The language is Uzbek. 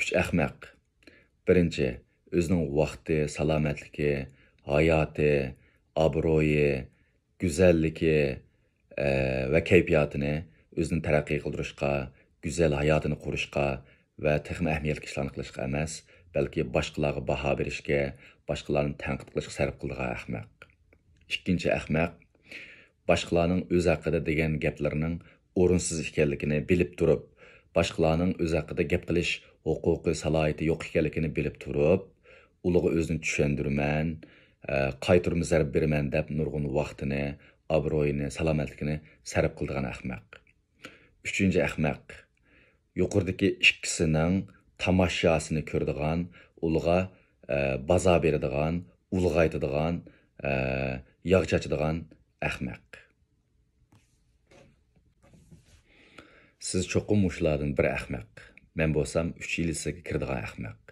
Üç ahmaq. Birinchi, o'zining vaqti, salomatligi, hayoti, obro'yi, go'zalligi va kayfiyatini o'zini taraqqiy qildirishga, go'zal hayotini qurishga va texmi ahamiyatli ishlarni qilishga emas, balki boshqalarga baho berishga, boshqalarni tanqid qilishga sarf qiladigan ahmaq. Ikkinchi ahmaq, boshqalarning o'z haqida degan gaplarining o'rinsiz ekanligini bilib turib, boshqalarning o'z haqida gap qilish huquqi, salohiyati yo'q ekanligini bilib turib, ularga o'zini tushundirman, qaytirma zarb beraman deb nurg'un vaqtini, obro'yini, salomatligini sarf qiladigan ahmaq. Uchinchi ahmaq, yuqoridagi ikkisining tamaşasını ko'radigan, ularga bazo beradigan, ulg'aytadigan, yog' chachadigan ahmaq. Siz cho'qim shulardan bir ahmaq. Men bo'lsam 3 yil sizga kiradigan ahmaq.